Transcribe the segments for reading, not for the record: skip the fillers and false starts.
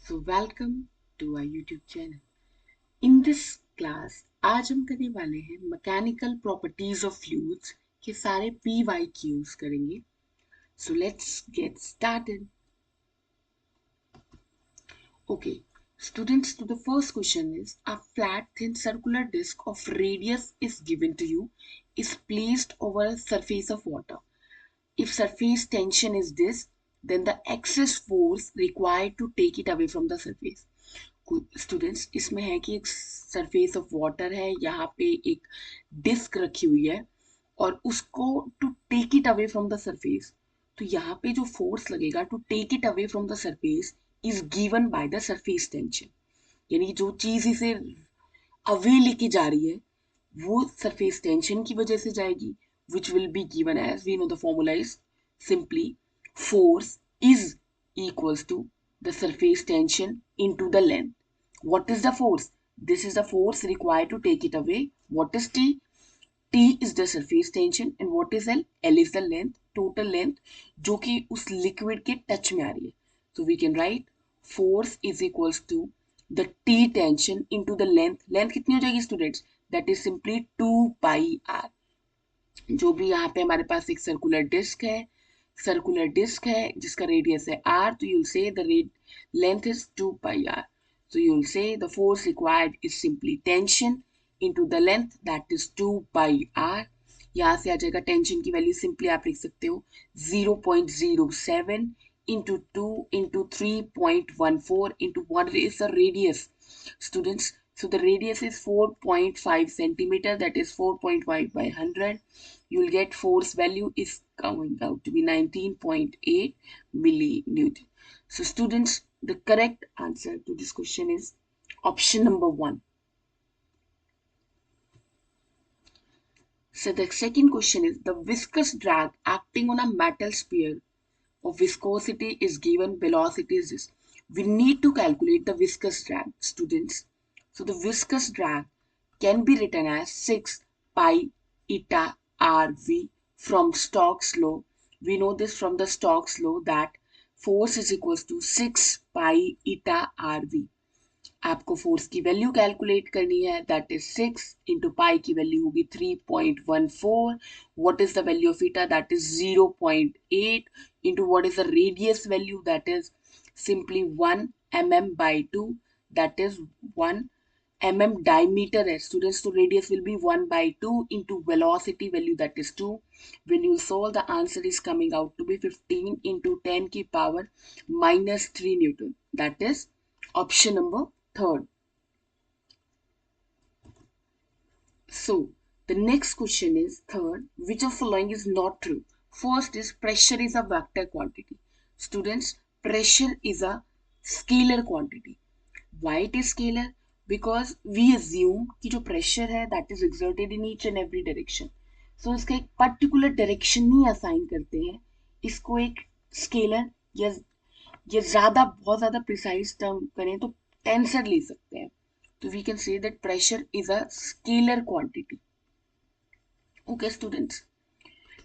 So welcome to our YouTube channel. In this class आज हम करने वाले हैं मैकेनिकल प्रॉपर्टीज ऑफ फ्लूइड्स के सारे PYQs करेंगे. So let's get started. Okay, students, to the first question is a flat thin circular disc of radius is given to you, is placed over a surface of water. If surface tension is this, then the excess force required to take it away from the surface. Students इसमें है कि एक surface of water है, यहाँ पे एक disc रखी हुई है और उसको to take it away from the surface, तो यहाँ पे जो फोर्स लगेगा to take it away from the surface is given by the surface tension. यानी जो चीज इसे अवे लेके जा रही है वो सरफेस टेंशन की वजह से जाएगी, which will be given as we know the formula is simply force is equals to the surface tension into the length. What is the force? This is the force required to take it away. What is T? T is the surface tension and what is L? L is the length, total length जो कि उस liquid के touch में आ रही है. So we can write force is equals to the T tension into the length. Length कितनी हो जाएगी students? That is simply 2 pi r. जो भी यहाँ पे हमारे पास एक सर्कुलर डिस्क है जिसका रेडियस है r, तो you'll say the length is 2 pi r. So you'll say the force required is simply tension into the length, that is 2 pi r. यहाँ से आ जाएगा टेंशन की वैल्यू, सिंपली आप लिख सकते हो 0.07 into 2 into 3.14 into what is the radius, students. So the radius is 4.5 centimeter, that is 4.5 by 100. You'll get force value is coming out to be 19.8 millinewton. So students, the correct answer to this question is option number 1. So the second question is the viscous drag acting on a metal sphere of viscosity is given, velocity is this. We need to calculate the viscous drag, students. So the viscous drag can be written as 6 pi eta rv from Stokes law. We know this from the Stokes law that force is equals to 6 pi eta rv. आपको force की value calculate करनी है, that is 6 into pi की value होगी 3.14. What is the value of eta, that is 0.8 into what is the radius value, that is simply 1 mm by 2, that is 1 mm diameter है students, तो radius will be 1 by 2 into velocity value, that is 2. When you solve, the answer is coming out to be 15 into 10 की power minus 3 Newton, that is option number third. So the next question is third, which of following is not true? First is pressure is a vector quantity. Students, pressure is a scalar quantity. Why it is scalar? Because we assume कि जो pressure है that is exerted in each and every direction. So इसका एक particular direction नहीं assign करते हैं, इसको एक scalar या ज़्यादा बहुत ज़्यादा precise term करें तो tensor ले सकते हैं. So we can say that pressure is a scalar quantity. Okay, students.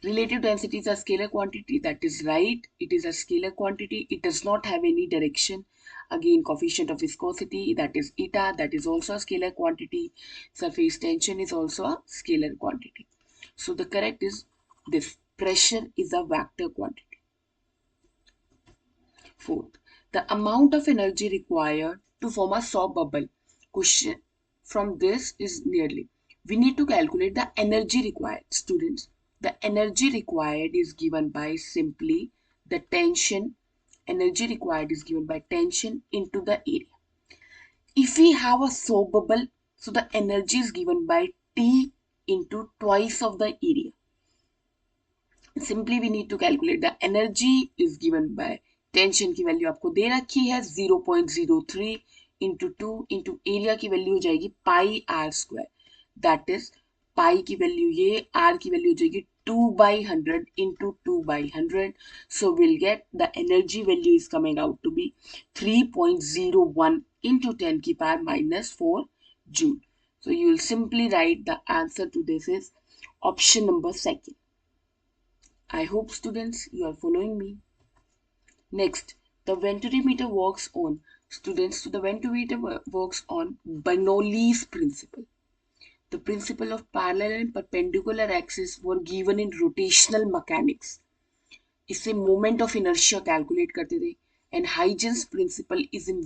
Relative density is a scalar quantity. That is right. It is a scalar quantity. It does not have any direction. Again, coefficient of viscosity, that is eta, that is also a scalar quantity. Surface tension is also a scalar quantity. So the correct is this. Pressure is a vector quantity. Fourth, the amount of energy required to form a soap bubble. Question from this is nearly. We need to calculate the energy required, students. The energy required is given by simply the tension. Energy required is given by tension into the area. If we have a soap bubble, so the energy is given by T into twice of the area. Simply we need to calculate the energy is given by tension की value आपको दे रखी है 0.03 into 2 into area की value हो जाएगी pi r square, that is pi की value ये, आर की वैल्यू हो जाएगी 2/100 into 2/100. So will get the energy value is coming out to be 3.01 into 10 की power -4 joule. So you will simply write the answer to this is option number 2. I hope students you are following me. Next, The ventimeter works on, students, so the ventimeter works on Bernoulli's principle. The principle of parallel and perpendicular axis were given in rotational mechanics. इससे moment of inertia calculate करते थे. And Huygens principle is in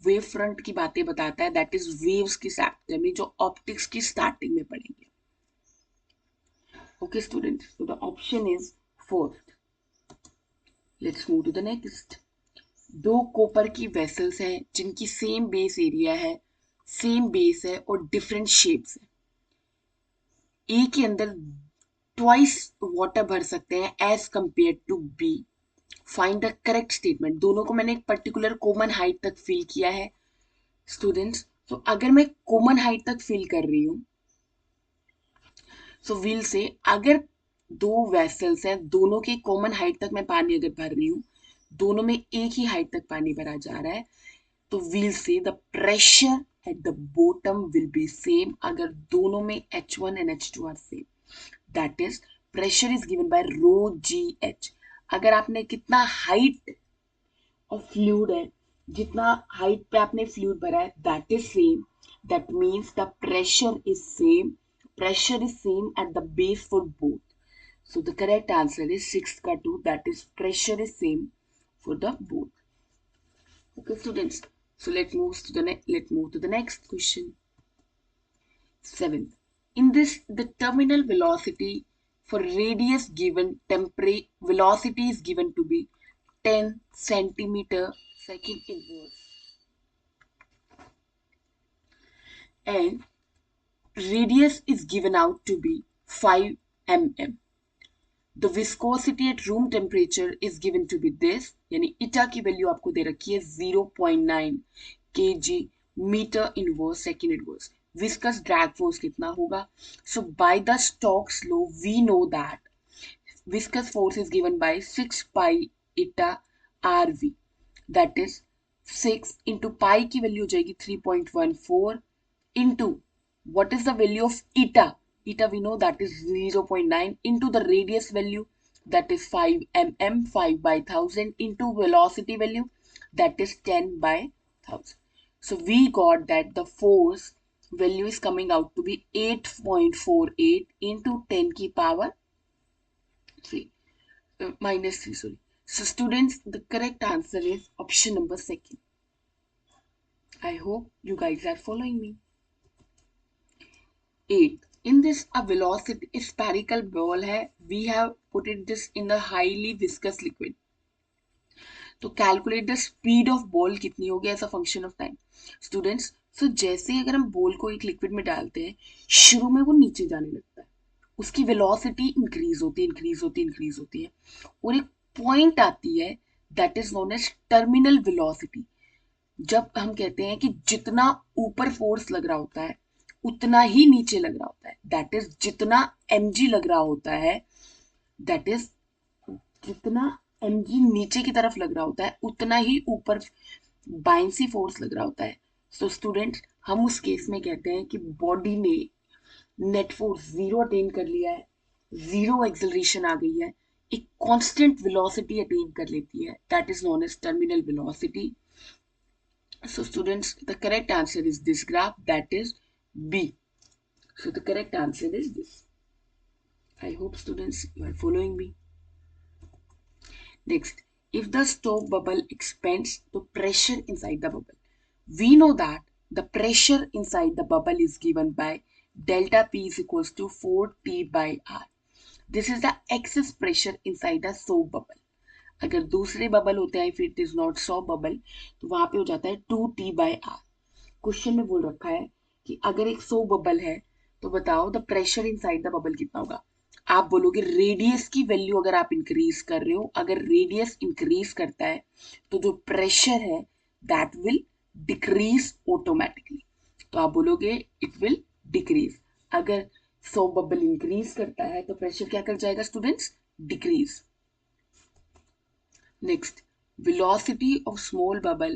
wave front की बातें बताता है, that is waves की chapter में जो ऑप्टिक्स की स्टार्टिंग में पढ़ेंगे. Okay student, so the option is fourth. Let's move to the next. दो कॉपर की वेसल्स हैं जिनकी सेम बेस एरिया है, सेम बेस है और डिफरेंट शेप्स है. ए के अंदर ट्वाइस वाटर भर सकते हैं as compare to B. Find the correct statement. दोनों को मैंने एक पर्टिकुलर कॉमन हाइट तक फिल किया है स्टूडेंट्स. तो अगर मैं कॉमन हाइट तक फिल कर रही हूं, सो विल से अगर दो वेसल्स हैं, दोनों के कॉमन हाइट तक मैं पानी अगर भर रही हूँ, दोनों में एक ही हाइट तक पानी भरा जा रहा है, तो will say the pressure at the bottom will be same. अगर दोनों में H1 and H2 are same, that is pressure is given by rho ji H. अगर आपने कितना हाइट ऑफ फ्लूइड है, जितना हाइट पे आपने फ्लूइड भरा है, that is same. That means the pressure is same. Pressure is same at the base for both. So the correct answer is 6 का 2, that is pressure is same for the both. Okay students, so let's move to the next question. 7th, in this the terminal velocity for radius given velocity is given to be 10 centimeter second inverse, and radius is given out to be 5 mm. The viscosity at room temperature is given to be this, यानी इटा की value आपको दे रखी है 0.9 kg metre inverse second inverse. Viscous drag force कितना होगा? So by the Stokes law we know that viscous force is given by 6 pi eta rv. That is 6 into pi की वैल्यू हो जाएगी 3.14 into what is the value of eta? Eta we know that is 0.9 into the radius value, that is 5 mm, 5 by 1000 into velocity value, that is 10 by 1000. So we got that the force value is coming out to be 8.48 into 10 की power 3 minus 3, sorry. So students, the correct answer is option number 2. I hope you guys are following me. 8. In this a velocity spherical ball है, we have put it this in a highly viscous liquid. तो calculate the speed of ball कितनी होगी as a function of time. Students, so जैसे ही अगर हम ball को एक लिक्विड में डालते हैं, शुरू में वो नीचे जाने लगता है, उसकी वेलोसिटी इंक्रीज होती है और एक पॉइंट आती है that is known as terminal velocity. जब हम कहते हैं कि जितना ऊपर फोर्स लग रहा होता है उतना ही नीचे लग रहा होता है, दैट इज जितना mg लग रहा होता है, दैट इज जितना mg नीचे की तरफ लग रहा होता है उतना ही ऊपर बाइंसी फोर्स लग रहा होता है. सो स्टूडेंट्स, हम उस केस में कहते हैं कि बॉडी ने नेट फोर्स 0 अटेन कर लिया है, 0 एक्सेलरेशन आ गई है, एक कांस्टेंट वेलोसिटी अटेन कर लेती है, that is known as terminal velocity. So students, the correct answer is this graph, that is B. So the correct answer is this. I hope students you are following me. Next, if the stove bubble expands, the pressure inside the bubble. We know that the pressure inside the bubble is given by delta P is equals to 4T by R. This is the excess pressure inside the stove bubble. अगर दूसरे bubble होते हैं, फिर it is not saw bubble, तो वहां पे हो जाता है 2T by R. क्वेश्चन में बोल रखा है कि अगर एक 100 बबल है तो बताओ the pressure inside the bubble कितना होगा. आप बोलोगे रेडियस की वैल्यू अगर आप इंक्रीज कर रहे हो, अगर रेडियस इंक्रीज करता है तो जो प्रेशर है दैट विल डिक्रीज ऑटोमेटिकली. तो आप बोलोगे इट विल डिक्रीज. अगर 100 बबल इंक्रीज करता है तो प्रेशर क्या कर जाएगा students? Decrease. Next, velocity of small bubble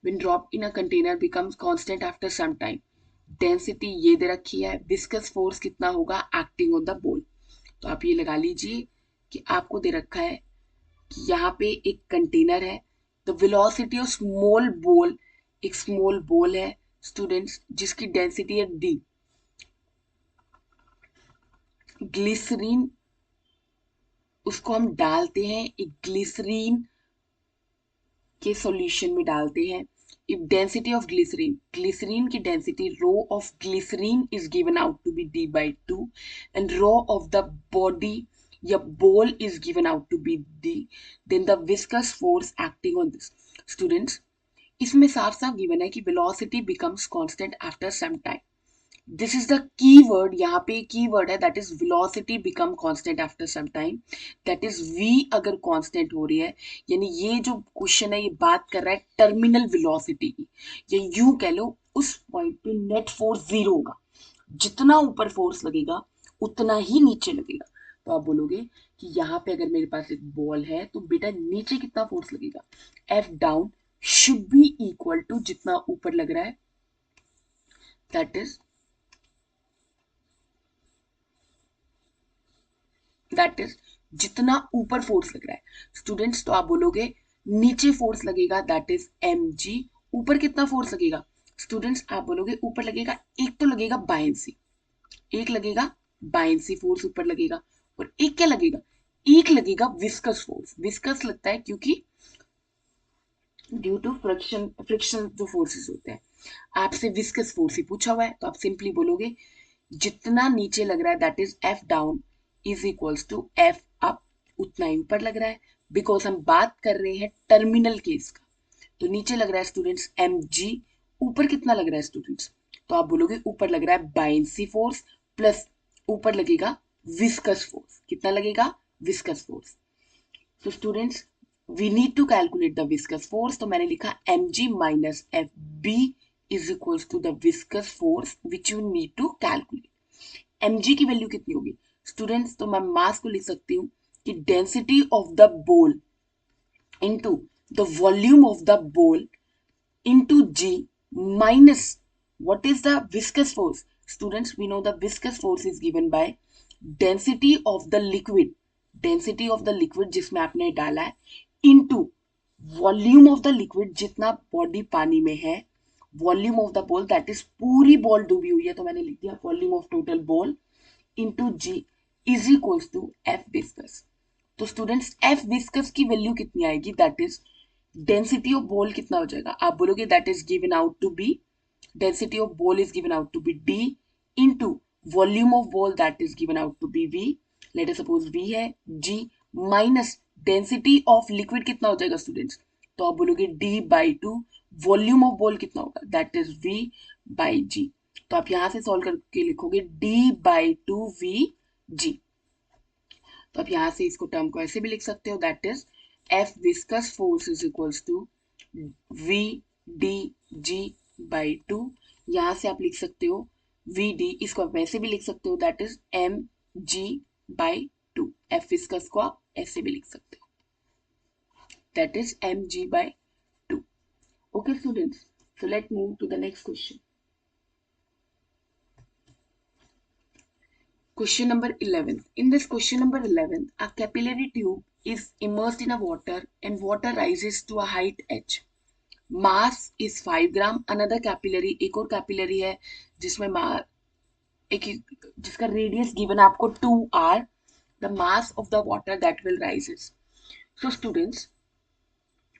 when dropped in a container becomes constant after some time. Density ये दे रखी है, viscous force कितना होगा acting on the ball. तो आप ये लगा लीजिए कि आपको दे रखा है कि यहाँ पे एक कंटेनर है, the velocity of small ball, एक स्मॉल बॉल है स्टूडेंट्स जिसकी डेंसिटी है डी, ग्लिसरीन उसको हम डालते हैं एक ग्लिसरीन के सॉल्यूशन में डालते हैं। If density of glycerin, glycerin की density rho of glycerin is given out to be d by two and rho of the body या ball is given out to be d, then the viscous force acting on this. Students इसमें साफ साफ given है कि velocity becomes constant after some time. This is the key word, यहाँ पे key word है that is velocity become constant after some time, that is V अगर constant हो रही है, यानी ये जो क्वेश्चन है ये बात कर रहा है टर्मिनल वेलोसिटी की, या यूं कह लो उस पॉइंट पे नेट फोर्स जीरो होगा, जितना ऊपर फोर्स लगेगा उतना ही नीचे लगेगा। तो आप बोलोगे कि यहाँ पे अगर मेरे पास एक बॉल है तो बेटा नीचे कितना फोर्स लगेगा, F down should be equal to जितना ऊपर लग रहा है, दैट इज जितना ऊपर फोर्स लग रहा है। स्टूडेंट्स तो आप बोलोगे नीचे फोर्स लगेगा दैट इज एम जी, ऊपर कितना फोर्स लगेगा स्टूडेंट्स, आप बोलोगे ऊपर लगेगा एक तो लगेगा बायंसी, एक लगेगा बायंसी फोर्स ऊपर लगेगा, और एक क्या लगेगा, एक लगेगा विस्कस फोर्स। विस्कस लगता है क्योंकि ड्यू टू फ्रिक्शन, फ्रिक्शन जो फोर्सेस होते हैं, आपसे विस्कस फोर्स ही पूछा हुआ है तो आप सिंपली बोलोगे जितना नीचे लग रहा है that is F down is equals to F up, उतना ही ऊपर लग रहा है, बिकॉज हम बात कर रहे हैं टर्मिनल केस का। तो नीचे लग रहा है स्टूडेंट्स एम जी, ऊपर कितना लग रहा है स्टूडेंट्स, तो आप बोलोगे ऊपर लग रहा है बायंसी फोर्स प्लस ऊपर लगेगा विस्कस फोर्स, कितना लगेगा विस्कस फोर्स। तो students we need to calculate the viscous force, तो मैंने लिखा M G minus F B is equals to the viscous force which you need to calculate. mg की value कितनी होगी स्टूडेंट्स, तो मैं मास को लिख सकती हूँ कि डेंसिटी ऑफ द बोल into the volume of the बोल into g minus what is the viscous force, students we know the viscous force is given by density of the liquid, density of the liquid जिसमें आपने डाला है into volume of the liquid, जितना body पानी में है, volume of the ball that is पूरी ball डूबी हुई है तो मैंने लिख दिया volume of total ball into G is equals to F viscous. तो स्टूडेंट्स एफ विस्कस की वैल्यू कितनी आएगी, that is density of ball कितना हो जाएगा, आप बोलोगे that is given out to be, density of ball is given out to be D into volume of ball that is given out to be V, let us suppose V है G minus density of liquid कितना हो जाएगा students, तो आप बोलोगे D by two, volume of ball कितना होगा that is V by G, तो आप यहां से सॉल्व करके लिखोगे D by two V G. तो आप यहां से इसको टर्म को ऐसे भी लिख सकते हो that is F viscous force is equals to V D G by two, यहां से आप लिख सकते हो वी डी, इसको आप वैसे भी लिख सकते हो that is M G by two, F viscous को आप ऐसे भी लिख सकते हो that is M G by two. Okay students, so let's move to the next question. Question number 11. In this question number 11, a capillary tube is immersed in a water and water rises to a height h. Mass is 5 gram. Another capillary, एक और capillary है जिसमें जिसका radius given आपको 2r. The mass of the water that will rises. So students,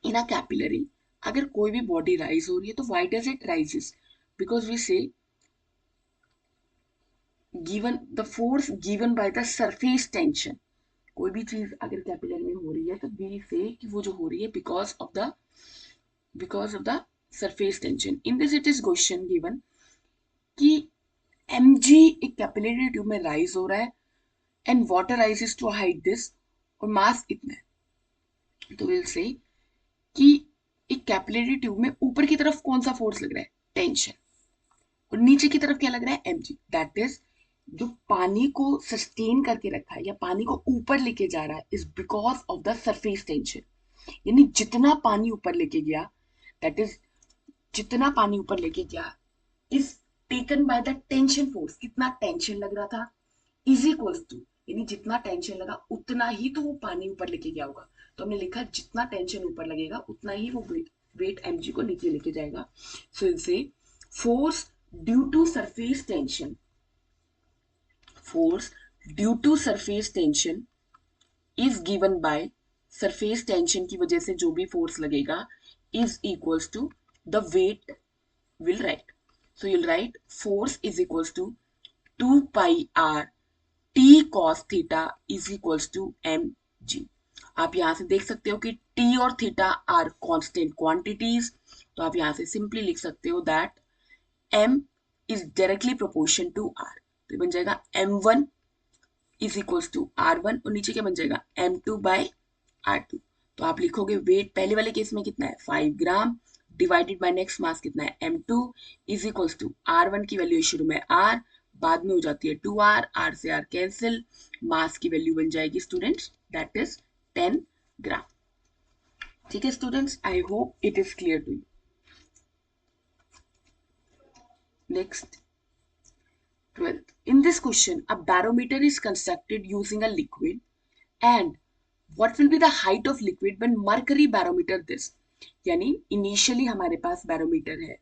in a capillary, अगर कोई भी body rise हो रही है तो why does it rises? Because we say given the force given by the surface tension, कोई भी चीज अगर कैपिलरी में हो रही है तो बी से कि वो जो हो रही है because of the surface tension. In this it is question given कि mg एक कैपिलरी ट्यूब में राइज हो रहा है and water rises to height this और मास इतना है, तो विल से कि एक कैपिलरी ट्यूब में ऊपर की तरफ कौन सा फोर्स लग रहा है, टेंशन, और नीचे की तरफ क्या लग रहा है, mg, दैट इज जो पानी को सस्टेन करके रखा है या पानी को ऊपर लेके जा रहा है is because of the surface tension, यानी जितना पानी ऊपर लेके गया दैट इज जितना पानी ऊपर लेके गया is taken by the tension force, कितना टेंशन लग रहा था इज इक्वल्स टू, यानी जितना टेंशन लगा उतना ही तो वो पानी ऊपर लेके गया होगा, तो हमने लिखा जितना टेंशन ऊपर लगेगा उतना ही वो वेट mg को नीचे लेके जाएगा. सो इसे force due to surface tension, force due to surface tension is given by surface tension की वजह से जो भी force लगेगा is equals to the weight will write. So you'll write force is equals to 2 pi r t cos theta is equals to mg. आप यहां से देख सकते हो कि t और थीटा आर कांस्टेंट क्वांटिटीज, तो आप यहां से सिंपली लिख सकते हो that m is directly proportion to r. तो बन जाएगा m1 is equals to r1 और नीचे क्या बन जाएगा m2 बाय r2. तो आप लिखोगे वेट पहले वाले केस में कितना है 5 ग्राम डिवाइडेड बाय नेक्स्ट मास कितना है m2 is equals to r1 की वैल्यू शुरू में r, बाद में हो जाती है 2r, r से r कैंसिल, मास की वैल्यू बन जाएगी स्टूडेंट्स दैट इज 10 ग्राम. ठीक है students, I hope it is clear to you. Next 12th. In this question, a barometer is constructed using a liquid, and what will be the height of liquid when mercury barometer this? यानी initially हमारे पास barometer है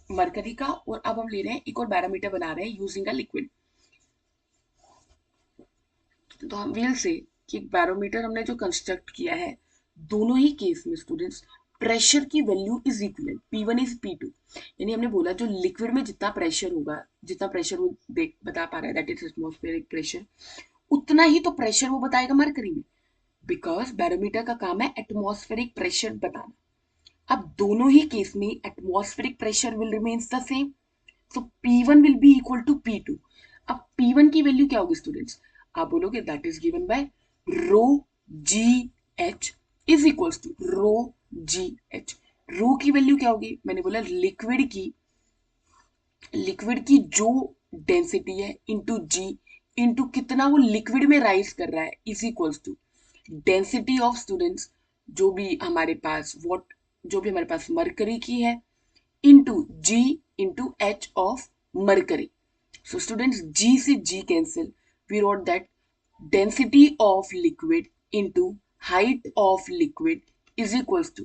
mercury का और अब हम ले रहे हैं एक और बैरोमीटर बना रहे हैं यूजिंग अ लिक्विड. तो हम विल से कि बैरोमीटर हमने जो कंस्ट्रक्ट किया है दोनों ही केस में स्टूडेंट्स प्रेशर की value is equivalent, P1 is P2. यानी हमने बोला जो लिक्विड में जितना प्रेशर होगा, जितना प्रेशर वो देख बता पा रहा है दैट इज एटमॉस्फेरिक प्रेशर, उतना ही तो प्रेशर वो बताएगा मरकरी में, बिकॉज बैरोमीटर का काम है एटमॉस्फेरिक प्रेशर बताना. अब दोनों ही केस में atmospheric pressure will remains the same, so P1 will be equal to P2. अब P1 की वैल्यू क्या होगी स्टूडेंट्स, आप बोलोगे that is given by rho ji h is equals to rho ji h. Rho की वैल्यू क्या होगी, मैंने बोला लिक्विड की जो डेंसिटी है इंटू जी इंटू कितना वो लिक्विड में राइज कर रहा है is equals to density of students जो भी हमारे पास मरकरी की है into ji into H of mercury. So students g से g cancel, we wrote that density of liquid into height of liquid is equals to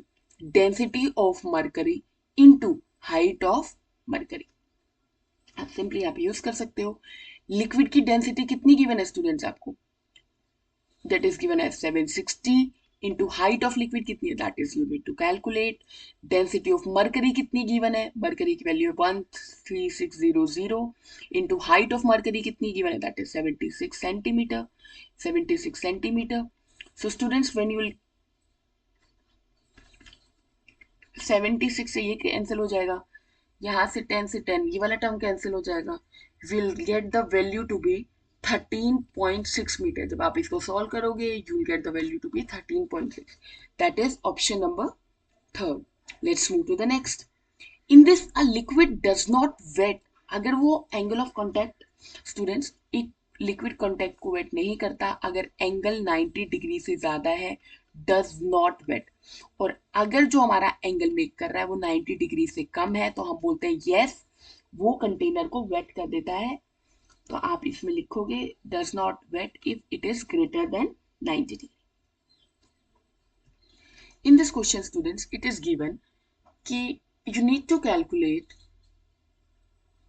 density of mercury into height of mercury. आप simply यहाँ पे use कर सकते हो. Liquid की density कितनी given है स्टूडेंट्स आपको, दैट इज गिवन है 760 इंटू हाइट ऑफ लिक्विड कितनी है that is you need to calculate. Density of mercury कितनी गिवन है, मरकरी की वैल्यू है 13600 इंटू हाइट ऑफ मरकरी कितनी गिवन है that is 76 centimetre. 76 centimetre. So students when you will 76 से ये कैंसिल हो जाएगा, यहाँ से 10 से 10 ये वाला टर्म कैंसिल हो जाएगा, will get the value to be 13.6 metre. जब आप इसको सॉल्व करोगे you will get the value to be 13.6. That is option number 3rd. Let's move to the next. In this a liquid does not wet. अगर वो angle of contact students एक liquid contact को wet नहीं करता अगर angle 90 degree से ज्यादा है, डज नॉट वेट. और अगर जो हमारा एंगल मेक कर रहा है वो 90 डिग्री से कम है तो हम बोलते हैं यस वो कंटेनर को वेट कर देता है. तो आप इसमें लिखोगे does not wet if it is greater than 90 degree. In this question students it is given कि यू नीड टू कैलकुलेट,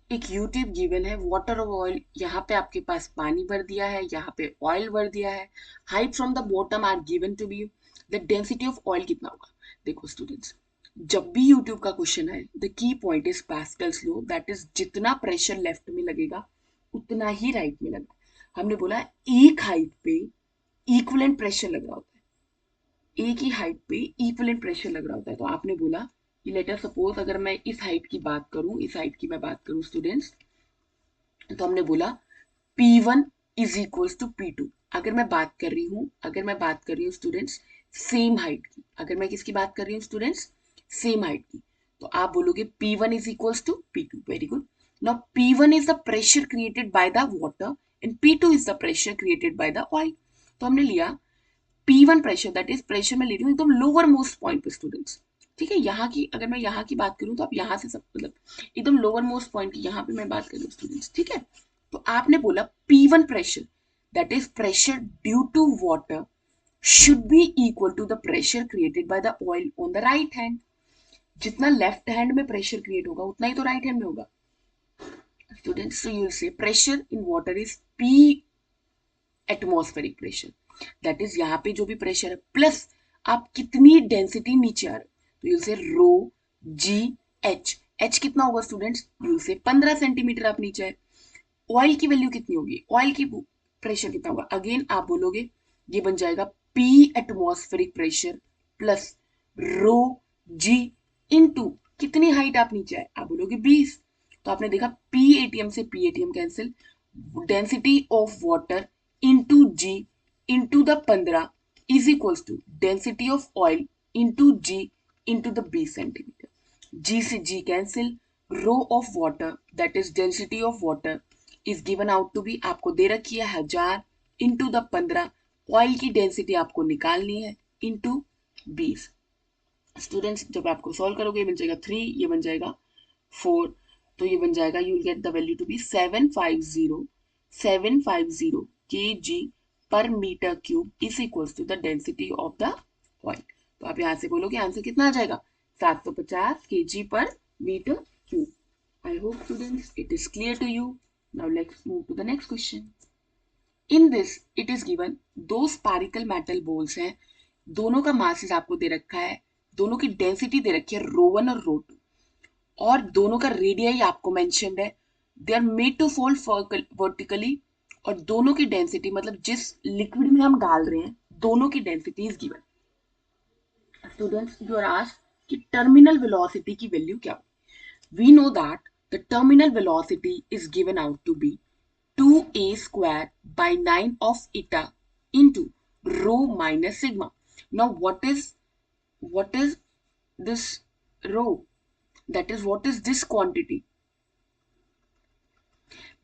एक यूटिप गिवन है वाटर और ऑयल, यहाँ पे आपके पास पानी भर दिया है, यहाँ पे ऑयल भर दिया है. Height from the bottom are given to be, the density of oil कितना होगा. देखो स्टूडेंट्स जब भी यूट्यूब का क्वेश्चन है the key point is Pascal's law, that is जितना प्रेशर लेफ्ट में लगेगा उतना ही राइट में लगेगा. हमने बोला एक हाइट पे इक्विवेलेंट प्रेशर लग रहा होता है, एक ही हाइट पे इक्विवेलेंट प्रेशर लग रहा होता है. तो आपने बोला कि लेटर सपोज अगर मैं इस हाइट की बात करूं, इस हाइट की मैं बात करूं स्टूडेंट्स, तो हमने बोला P1 is equals to P2. अगर मैं बात कर रही हूँ स्टूडेंट्स सेम हाइट की, अगर मैं किसकी बात कर रही हूँ स्टूडेंट्स सेम हाइट की, तो आप बोलोगे P1 is equals to P2. Very good. Now P1 is the pressure created by the water and P2 is the pressure created by the oil. तो हमने लिया P1 pressure, that is pressure मैं ले रही हूँ एकदम लोअर मोस्ट पॉइंट पे students. ठीक है, यहाँ की अगर मैं यहाँ की बात करूँ तो आप यहाँ से सब मतलब एकदम लोअर मोस्ट पॉइंट की यहाँ पे मैं बात कर रही हूँ स्टूडेंट्स. ठीक है, तो आपने बोला P1 pressure that is pressure due to water should be equal to the pressure created by the oil on the right hand. जितना लेफ्ट हैंड में प्रेशर क्रिएट होगा उतना ही तो राइट हैंड में होगा students. So you will say pressure in water is P atmospheric pressure. That is यहाँ पे जो भी प्रेशर है प्लस आप कितनी डेंसिटी नीचे आ रहे हो तो यू से रो जी एच. एच कितना होगा स्टूडेंट्स? यू से 15 सेंटीमीटर आप नीचे है. ऑयल की वैल्यू कितनी होगी? ऑयल की प्रेशर कितना होगा? अगेन आप बोलोगे ये बन जाएगा P atmospheric pressure plus rho g into कितनी हाइट आप नीचे आए? आप बोलोगे 20. तो आपने देखा P ATM से P ATM cancel. Density of water into g into the 15 is equals to density of oil into g into the 20 centimetre. G से g cancel. Rho of water that is density of water is given out to be, आपको दे रखी है 1000 into the 15. Oil की density आपको निकालनी है into 20. Students जब आपको सॉल्व करोगे ये बन जाएगा 3, ये बन जाएगा 4. तो ये बन जाएगा you will get the value to be 750 kg पर metre cube is equals to the density of the oil. तो आप यहाँ से बोलोगे आंसर कितना आ जाएगा? 750 kg पर metre cube. I hope students it is clear to you. Now let's move to the next question. In this it is given दो spherical metal balls हैं, दोनों का masses आपको दे रखा है, दोनों की डेंसिटी दे रखी है ρ1 और ρ2 और दोनों का रेडियाई आपको मेंशन्ड है. They are made to fall vertically और दोनों की डेंसिटी मतलब जिस लिक्विड में हम डाल रहे हैं दोनों की density is given. Students you are asked कि टर्मिनल वेलोसिटी की वैल्यू क्या हो. We know that the terminal velocity is given out to be 2a square by 9 of eta into rho minus sigma. Now what is this rho? That is what is this quantity?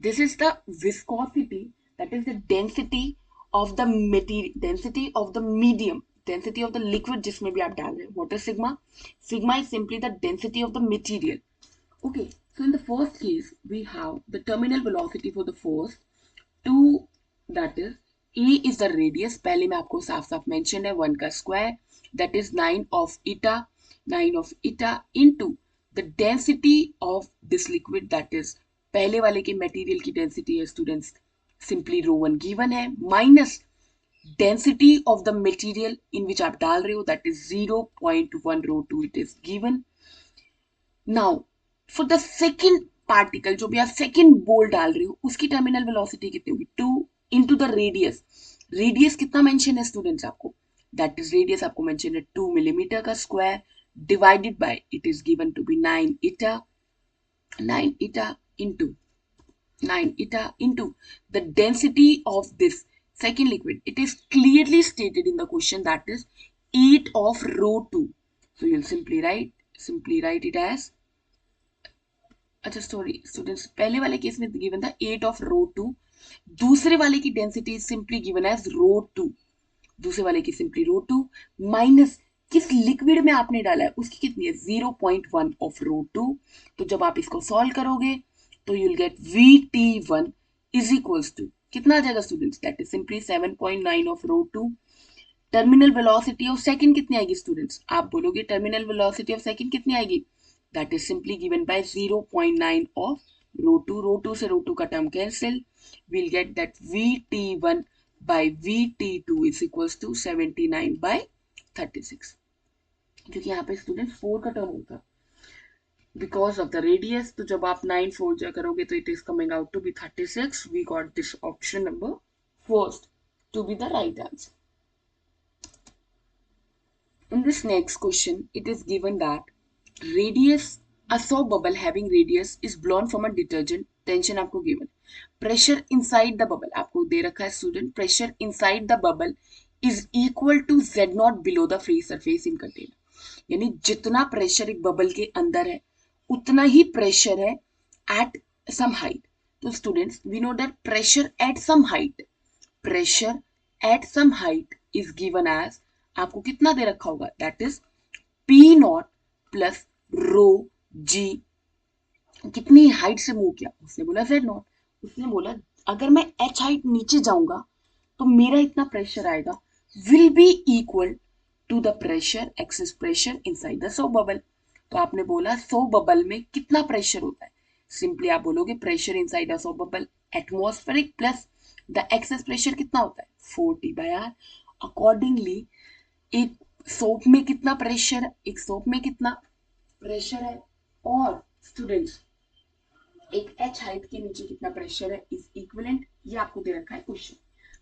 This is the viscosity, that is the density of the material, density of the medium, density of the liquid जिसमें भी आप डाल रहे हैं. What is sigma? Sigma is simply the density of the material. Okay, so in the first case, we have the terminal velocity for the first two, that is A is the radius. पहले में आपको साफ साफ mention है 1 का square, that is 9 of eta into the density of this liquid, that is पहले वाले के material की density है students simply ρ1 given है minus density of the material in which आप डाल रहे हो, that is 0.1 ρ2 it is given. Now for the second particle जो भी आप सेकेंड बोल डाल रहे हो उसकी टर्मिनल वेलोसिटी कितनी होगी? 2 इंटू द रेडियस. रेडियस कितना मेंशन है स्टूडेंट्स आपको? दैट इज रेडियस आपको मेंशन है 2 मिलीमीटर का square divided by it is given to be 9 eta into the density of this second liquid. It is clearly stated in the question, that is 8 of ρ2. So you'll simply write it as, अच्छा sorry students पहले वाले case में given था 8 of ρ2, दूसरे वाले की density simply given as ρ2, दूसरे वाले की सिंपली ρ2 माइनस किस लिक्विड में आपने डाला है उसकी कितनी है 0.1 ऑफ ρ2. तो जब आप इसको सॉल्व करोगे तो you will get VT1 is equals to कितना आ जाएगा students? That is simply 7.9 of ρ2. Terminal velocity of second कितनी आएगी स्टूडेंट्स? आप बोलोगे टर्मिनल वेलोसिटी ऑफ सेकंड कितनी आएगी? That is simply given by 0.9 of ρ2. ρ2 से ρ2 का term cancel. We'll get that VT1 by VT2 is equals to 79 by 36. क्योंकि यहाँ पे स्टूडेंट्स 4 का टर्म होता because of the radius. तो जब आप 9 4 जा करोगे तो it is coming out to be 36. We got this option number first to be the right answer. In this next question, it is given that radius, a soap bubble having radius is blown from a detergent. Tension आपको given. Pressure inside the bubble आपको दे रखा है student. Pressure inside the bubble is equal to Z0 below the free surface in container. यानी जितना pressure एक bubble के अंदर है उतना ही प्रेशर है at some height. तो students we know that pressure at some height is given as, आपको कितना दे रखा होगा? That is P0 plus rho g. कितनी हाइट से मूव किया? उसने बोला Z0. उसने बोला अगर मैं H हाइट नीचे जाऊंगा तो मेरा इतना प्रेशर आएगा. will be equal to the pressure, excess pressure inside the soap bubble. तो आपने बोला सोप बबल में कितना प्रेशर होता है, सिंपली आप बोलोगे pressure inside the soap bubble atmospheric plus the excess pressure कितना होता है 4T/R. अकॉर्डिंगली एक सोप में कितना प्रेशर है, एक सोप में कितना प्रेशर है, और स्टूडेंट्स एक एच हाइट के नीचे कितना प्रेशर है इज इक्विवेलेंट. ये आपको दे रखा है क्वेश्चन.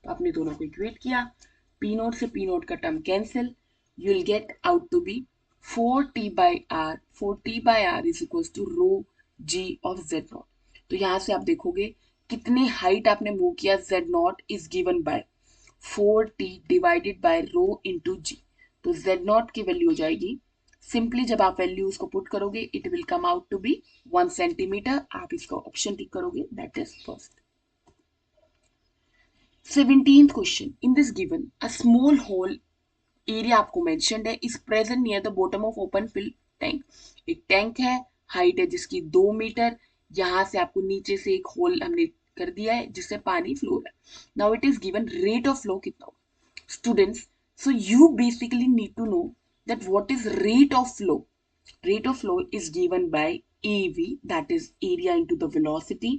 तो आपने दोनों को इक्वेट किया, पी नोट से पी नोट का term cancel, you will get out to be 4T/R. 4T/R is equal to rho G of Z naught. तो यहां से आप देखोगे कितनी हाइट आपने मूव किया, z naught is given by 4T divided by rho into g. तो z not की वैल्यू हो जाएगी, सिंपली जब आप वैल्यू उसको पुट करोगे it will come out to be 1 centimetre. आप इसका ऑप्शन टिक करोगे, that is first. 17th question. In this given a small hole area आपको मेंशन्ड है is present near the bottom of open fill tank. एक tank है, height है जिसकी 2 metre, यहां से आपको नीचे से एक होल हमने कर दिया है जिससे पानी फ्लो हो रहा है. Now it is given rate of flow कितना होगा students. So you basically need to know that what is rate of flow. Rate of flow is given by AV, that is area into the velocity.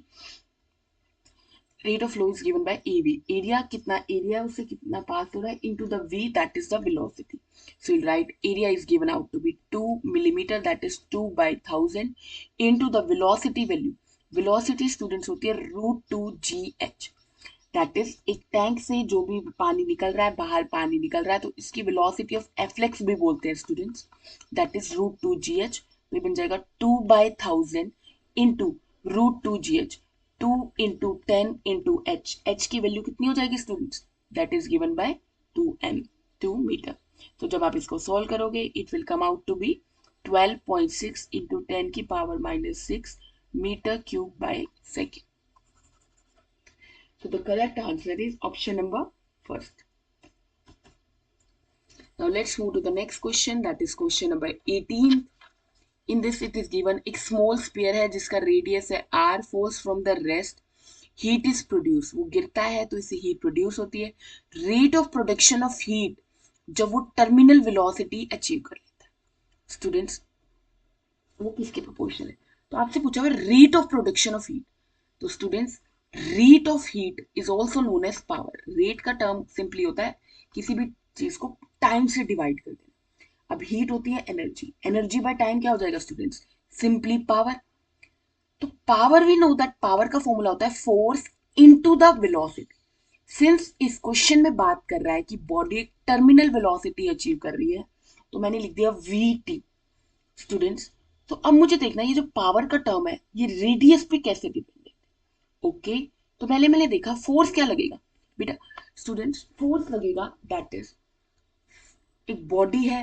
Rate of flow is given by AV. Area कितना area उससे कितना पास हो रहा है into the V, that is the velocity. So you'll write area is given out to be 2 millimeter, that is 2/1000 into the velocity value. Velocity students होती है √2GH. That is एक tank से जो भी पानी निकल रहा है, बाहर पानी निकल रहा है, तो इसकी वेलोसिटी ऑफ एफ्लेक्स भी बोलते हैं स्टूडेंट्स, दैट इज √2GH. तो ये बन जाएगा 2/1000 into √2GH, 2 into 10 into H. H की वैल्यू कितनी हो जाएगी students, that is given by 2m, 2 metre. तो जब आप इसको सॉल्व करोगे it will come out to be 12.6 into 10 की power -6 metre cube by second. So the correct answer is option number first. Now let's move to the next question, that is question number 18. In this it is given एक small sphere है जिसका radius है r, force from the rest, heat is produced. वो गिरता है तो इससे heat produce होती है. Rate of production of heat जब वो terminal velocity achieve कर लेता है students, वो किसके प्रोपोर्शनल है. तो आपसे पूछा हुआ rate of production of heat. तो students rate of heat is also known as power. Rate का टर्म सिंपली होता है किसी भी चीज को टाइम से डिवाइड कर देना. अब हीट होती है एनर्जी, एनर्जी बाय टाइम क्या हो जाएगा स्टूडेंट्स, सिंपली पावर. तो power we know that power का फॉर्मूला होता है force into the velocity. Since इस क्वेश्चन में बात कर रहा है कि बॉडी एक टर्मिनल वेलोसिटी अचीव कर रही है, तो मैंने लिख दिया वी स्टूडेंट्स. तो अब मुझे देखना ये जो पावर का टर्म है ये रेडियस पे कैसे डिपेंडेंट है. ओके, तो पहले मैंने देखा फोर्स क्या लगेगा बेटा स्टूडेंट्स, फोर्स लगेगा दैट इज एक बॉडी है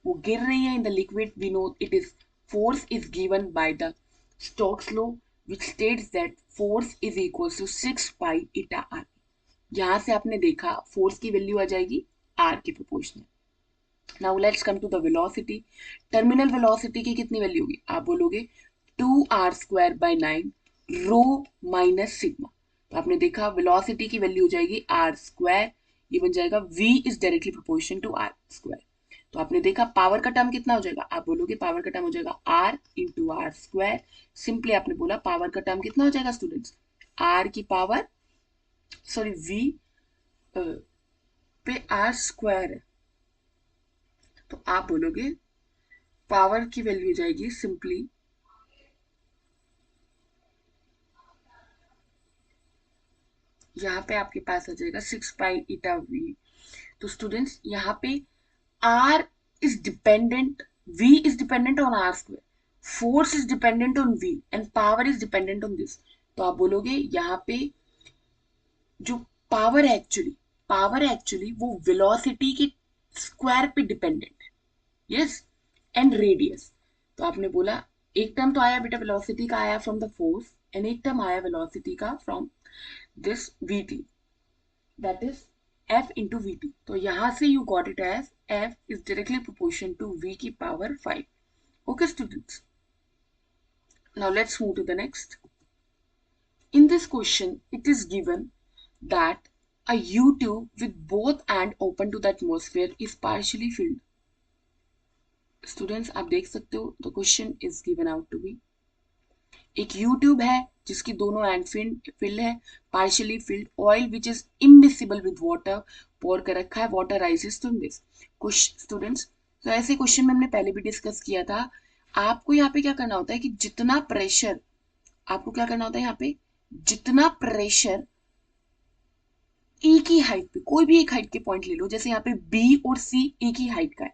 वो गिर रही है in the liquid, we know it is force is given by the Stokes law which states that force is equal to 6π/r. यहां से आपने देखा फोर्स की वैल्यू आ जाएगी r के proportional. Now let's come to the velocity. Terminal velocity की कितनी value होगी, आप बोलोगे 2r²/9 रो माइनस सिग्मा. तो आपने देखा वेलोसिटी की वैल्यू हो जाएगी r², ये बन जाएगा v is directly proportion to r². तो आपने देखा पावर का टर्म कितना हो जाएगा, आप बोलोगे पावर का टर्म हो जाएगा r इंटू r². सिंपली आपने बोला पावर का टर्म कितना हो जाएगा स्टूडेंट्स, r की पावर सॉरी v पे r² है, तो आप बोलोगे पावर की वैल्यू जाएगी सिंपली यहाँ पे आपके पास आ जाएगा 6π/v. तो स्टूडेंट्स यहाँ पे r is dependent, v is dependent on r², force is dependent on v and power is dependent on this. तो आप बोलोगे यहाँ पे जो पावर एक्चुअली वो वेलोसिटी के स्क्वायर पे डिपेंडेंट है. Yes, and radius. तो आपने बोला एक टर्म तो आया बेटा वेलोसिटी का आया फ्रॉम द फोर्स एंड एक टर्म आया वेलोसिटी का from this vt, that is f into vt. तो यहां से you got it as f is directly proportion to v की power 5. Okay students, now let's move to the next. In this question it is given that A U-tube with both end open to the atmosphere is partially filled. Students आप देख सकते हो the question is given out to be, एक U tube है जिसकी दोनों end filled है, partially filled, oil which is immiscible with water pour कर रखा है, वाटर राइजेस टू दिस। कुछ स्टूडेंट्स, तो ऐसे क्वेश्चन में हमने पहले भी डिस्कस किया था। आपको यहाँ पे क्या करना होता है कि जितना प्रेशर, आपको क्या करना होता है यहाँ पे, जितना प्रेशर एक ही हाइट पे, कोई भी एक हाइट के पॉइंट ले लो, जैसे यहाँ पे बी और सी एक ही हाइट का है,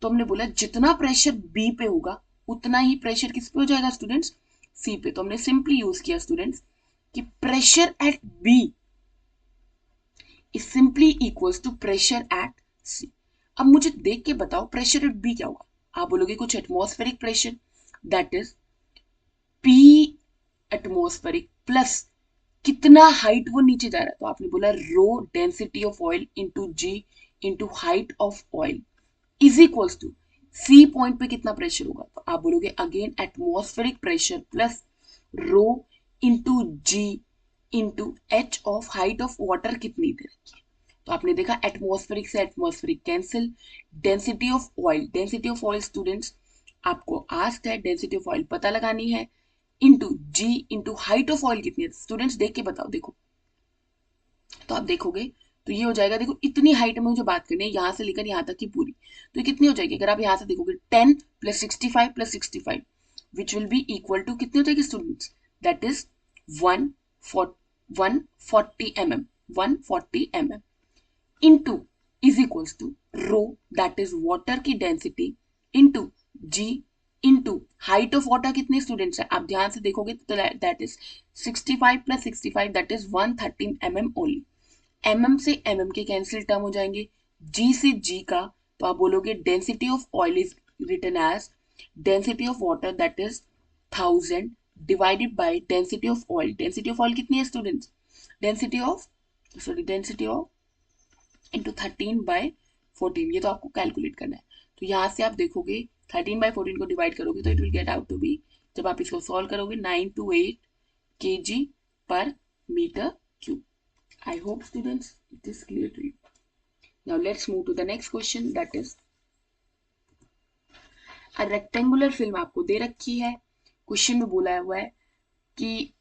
तो हमने बोला जितना प्रेशर बी पे होगा उतना ही प्रेशर किस पे हो जाएगा स्टूडेंट्स, सी पे। तो हमने सिंपली यूज किया स्टूडेंट्स कि pressure at B is simply equals to pressure at C. अब मुझे देख के बताओ प्रेशर एट बी क्या होगा। आप बोलोगे कुछ atmospheric pressure, that is P atmospheric plus कितना हाइट वो नीचे जा रहा है, तो आपने बोला rho density of oil into ji into height of oil is equals to C point पे कितना प्रेशर होगा, तो आप बोलोगे again atmospheric pressure plus rho into ji into H of height of water कितनी दे रखी है। तो आपने देखा एटमॉस्फेरिक से atmospheric cancel, density of oil, density of oil students आपको आस्क्ड है, डेंसिटी ऑफ ऑयल पता लगानी है, into ji into height of oil कितनी है। स्टूडेंट्स देख के बताओ, देखो तो आप देखोगे तो ये हो जाएगा, देखो इतनी हाइट में मुझे बात करनी है यहाँ से लेकर यहाँ तक की पूरी, तो ये कितनी हो जाएगी, अगर आप यहाँ से देखोगे 10 plus 65 plus 65 which will be equal to कितनी हो जाएगी students, that is 140 mm, 140 mm into is equals to row that is water की density into ji into height of water कितने स्टूडेंट्स है, आप ध्यान से देखोगे तो that is 65 plus 65 that is 113 mm only. MM से एमएम के कैंसिल टर्म हो जाएंगे, जी से जी का, तो आप बोलोगे density of oil is written as density of water that is 1000 divided by density of oil. Density of oil कितनी है students, density of density of into 13/14, ये तो आपको कैलकुलेट करना है। तो यहाँ से आप देखोगे 13/14 को डिवाइड करोगे तो it will get out to be, जब आप इसको सॉल्व करोगे 928 kg पर metre cube. I hope students it is clear to you. Now let's move to the next question, that is a rectangular film आपको दे रखी है, क्वेश्चन में बोला हुआ है कि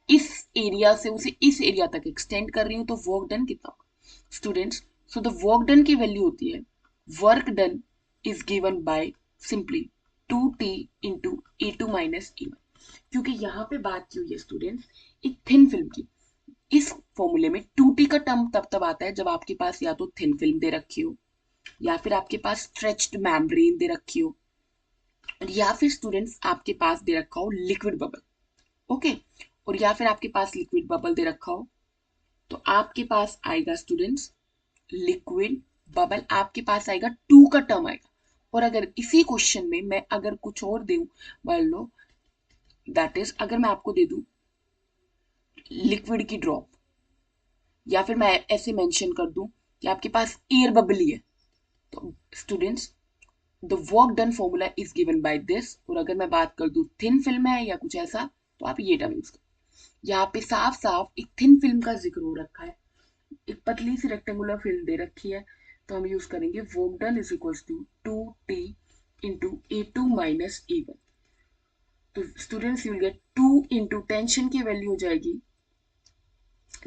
इस एरिया से उसे इस एरिया तक एक्सटेंड कर रही हूं तो वर्क डन कितना होगा। Students so the work done की वैल्यू होती है, work done is given by simply 2t into ए2 माइनस ए1, क्योंकि यहाँ पे बात की हुई है स्टूडेंट्स एक थिन फिल्म की। इस फॉर्मूले में 2t का टर्म तब आता है जब आपके पास या तो थिन फिल्म दे रखी हो, या फिर आपके पास स्ट्रेच्ड मेम्ब्रेन दे रखी हो, या फिर स्टूडेंट्स आपके पास दे रखा हो लिक्विड बबल, ओके, और या फिर आपके पास लिक्विड बबल दे रखा हो, तो आपके पास आएगा स्टूडेंट्स लिक्विड बबल, आपके पास आएगा 2 का टर्म आएगा। और अगर इसी क्वेश्चन में मैं अगर कुछ और दूं, मान लो दैट इज अगर मैं आपको दे दूं लिक्विड की ड्रॉप, या फिर मैं ऐसे मेंशन कर दूं कि आपके पास एयर बबल ही है, तो students the work done formula is given by this. और अगर मैं बात कर दूं थिन फिल्म है या कुछ ऐसा, तो आप ये टर्म यूज करो। यहाँ पे साफ साफ एक थिन फिल्म का जिक्र हो रखा है, एक पतली सी रेक्टेंगुलर फिल्म दे रखी है, तो हम यूज करेंगे work done is equals to 2t into ए2 माइनस ए1। तो students you will get 2 into tension की वैल्यू हो जाएगी,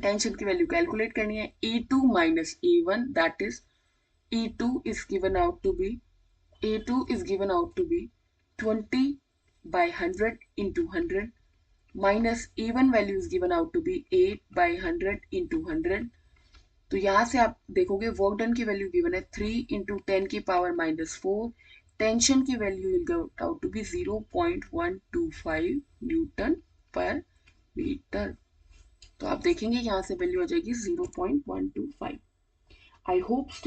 टेंशन की वैल्यू कैलकुलेट करनी है, ए2 माइनस ए1 that is E2 is given out to be A2 is given out to be 20/100 into 100 minus A1 value is given out to be 8/100 into 100। तो यहाँ से आप देखोगे वर्क डन की वैल्यू गिवन है 3 into 10 की पावर -4, टेंशन की value will get out to be 0.125 newton per metre. तो आप देखेंगे यहाँ से वैल्यू आ जाएगी 0.125। I hope